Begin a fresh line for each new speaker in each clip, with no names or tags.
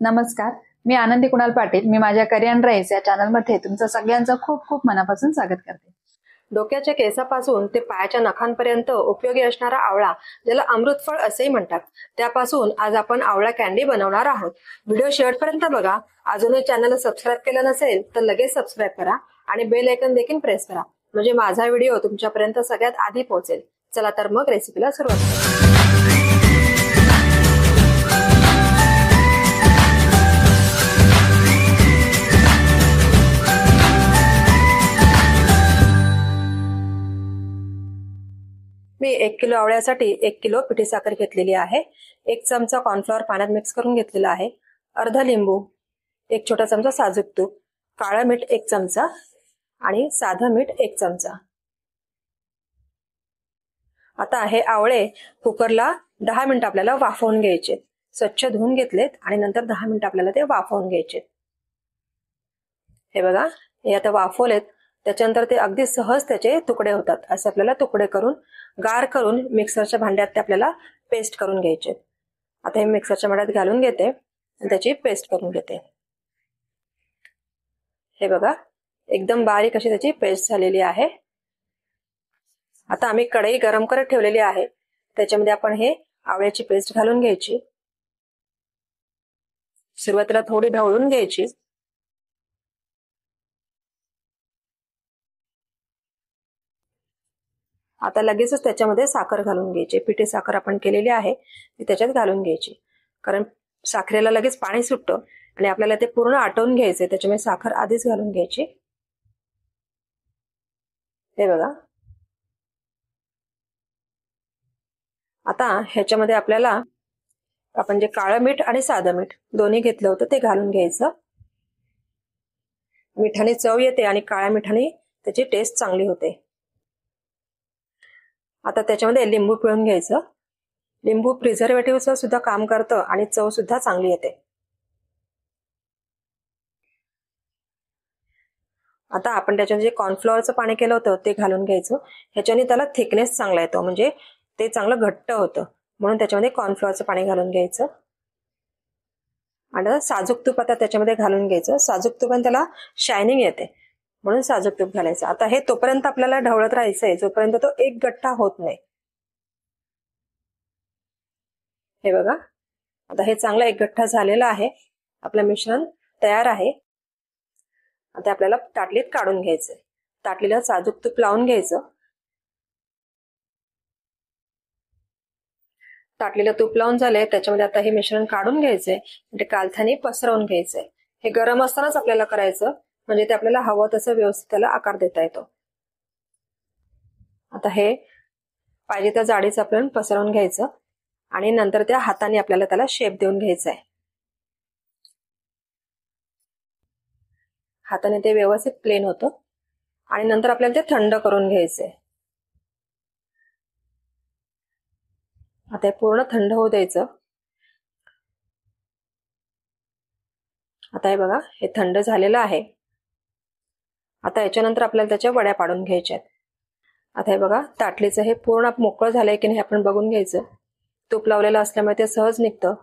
नमस्कार, मी आनंदी कुणाल पाटील. मी माझ्या करिअर राईस या चॅनलमध्ये तुमचं सगळ्यांचं खूप खूप मनापासून स्वागत करते.
डोक्याच्या केसापासून ते पायाच्या नखांपर्यंत उपयोगी असणारा आवळा, ज्याला अमृतफळ असेही म्हणतात, त्यापासून आज आपण आवळा कॅन्डी बनवणार आहोत. व्हिडिओ शेवटपर्यंत बघा. अजूनही चॅनलला सबस्क्राईब केलं नसेल तर लगेच सबस्क्राईब करा आणि बेल आयकॉन देखील प्रेस करा, म्हणजे माझा व्हिडिओ तुमच्यापर्यंत सगळ्यात आधी पोहोचेल. चला तर मग रेसिपीला सुरुवात करू. मी 1 किलो आवळ्यासाठी 1 किलो पिठी साखर घेतलेली आहे. 1 चमचा कॉर्नफ्लॉवर पाण्यात मिक्स करून घेतलेला आहे. अर्धा लिंबू, 1 छोटा चमचा साजूक तूप, काळं मीठ 1 चमचा आणि साधं मीठ 1 चमचा. आता हे आवळे कुकरला 10 मिनिट आपल्याला वाफवून घ्यायचे. स्वच्छ धुवून घेतलेत आणि नंतर 10 मिनिट आपल्याला ते वाफवून घ्यायचे. हे बघा, हे आता वाफवलेत. त्याच्यानंतर ते अगदी सहज त्याचे तुकडे होतात. असे आपल्याला तुकडे करून गार करून मिक्सरच्या भांड्यात ते आपल्याला पेस्ट करून घ्यायचे. आता हे मिक्सरच्या भांड्यात घालून घेते आणि त्याची पेस्ट करून घेते. हे बघा, एकदम बारीक अशी त्याची पेस्ट झालेली आहे. आता आम्ही कढई गरम करत ठेवलेली आहे. त्याच्यामध्ये आपण हे आवळ्याची पेस्ट घालून घ्यायची. सुरुवातीला थोडी ढवळून घ्यायची. आता लगेचच त्याच्यामध्ये साखर घालून घ्यायची. पिठी साखर आपण केलेली आहे ती त्याच्यात घालून घ्यायची, कारण साखरेला लगेच पाणी सुटतं आणि आपल्याला ते पूर्ण आटवून घ्यायचे. त्याच्यामुळे साखर आधीच घालून घ्यायची. हे बघा, आता ह्याच्यामध्ये आपल्याला आपण जे काळं मीठ आणि साधं मीठ दोन्ही घेतलं होतं ते घालून घ्यायचं. मिठाने चव येते आणि काळ्या मिठाने त्याची टेस्ट चांगली होते. आता त्याच्यामध्ये लिंबू पिळून घ्यायचं. लिंबू प्रिझर्वेटिव्हचं सुद्धा काम करतं आणि चव सुद्धा चांगली येते. आता आपण त्याच्यात जे कॉर्नफ्लॉवरचं पाणी केलं होतं ते घालून घ्यायचं. ह्याच्याने त्याला थिकनेस चांगला येतो, म्हणजे ते चांगलं घट्ट होतं, म्हणून त्याच्यामध्ये कॉर्नफ्लॉवरचं पाणी घालून घ्यायचं. आणि साजूक तूप आता त्याच्यामध्ये घालून घ्यायचं. साजूक तुपाने त्याला शायनिंग येते, म्हणून साजूक तूप घालायचं. आता हे तोपर्यंत आपल्याला ढवळत राहायचंय जोपर्यंत तो एक गठ्ठा होत नाही. हे बघा, आता हे चांगलं एक गठ्ठा झालेलं आहे. आपलं मिश्रण तयार आहे. आता आपल्याला ताटलीत काढून घ्यायचंय. ताटलीला साजूक तूप लावून घ्यायचं. ताटलीला तूप लावून झालंय, त्याच्यामध्ये आता हे मिश्रण काढून घ्यायचंय. म्हणजे कालथानी पसरवून घ्यायचंय. हे गरम असतानाच आपल्याला करायचं, म्हणजे ते आपल्याला हवं तसं व्यवस्थित त्याला आकार देता येतो. आता हे पाहिजे त्या जाडीचं आपण पसरवून घ्यायचं आणि नंतर त्या हाताने आपल्याला त्याला शेप देऊन घ्यायचा आहे. हाताने ते व्यवस्थित प्लेन होतं आणि नंतर आपल्याला ते थंड करून घ्यायचंय. आता हे पूर्ण थंड होऊ द्यायचं. आता हे बघा, हे थंड झालेलं आहे. आता याच्यानंतर आपल्याला त्याच्या वड्या पाडून घ्यायच्या आहेत. आता हे बघा, ताटलीचं हे पूर्ण मोकळं झालंय की नाही आपण बघून घ्यायचं. तूप लावलेलं असल्यामुळे ते सहज निघतं.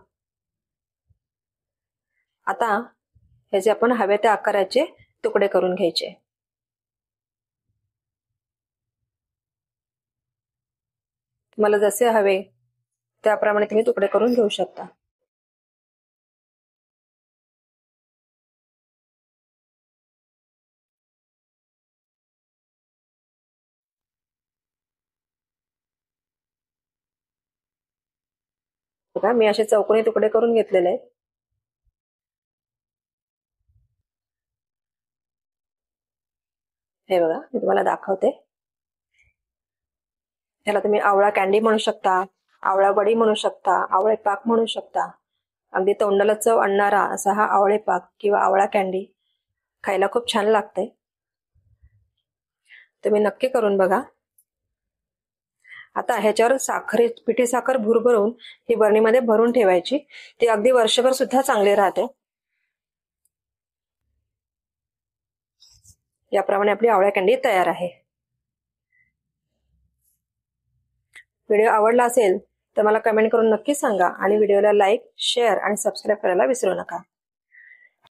आता ह्याचे आपण हवे त्या आकाराचे तुकडे करून घ्यायचे. तुम्हाला जसे हवे त्याप्रमाणे तुम्ही तुकडे करून घेऊ शकता. बघा, मी असे चौकोनी तुकडे करून घेतलेले आहेत. हे बघा, मी तुम्हाला दाखवते. ह्याला तुम्ही आवळा कॅन्डी म्हणू शकता, आवळा वडी म्हणू शकता, आवळे पाक म्हणू शकता. अगदी तोंडाला चव आणणारा असा हा आवळे पाक किंवा आवळा कॅन्डी खायला खूप छान लागते. तुम्ही नक्की करून बघा. आता ह्याच्यावर पिठी साखर भुरभरून ही बरणीमध्ये भरून ठेवायची. ती अगदी वर्षभर सुद्धा चांगली राहते. याप्रमाणे आपली आवळा कॅन्डी तयार आहे. व्हिडिओ आवडला असेल तर मला कमेंट करून नक्की सांगा आणि व्हिडिओला लाईक, शेअर आणि सबस्क्राईब करायला विसरू नका.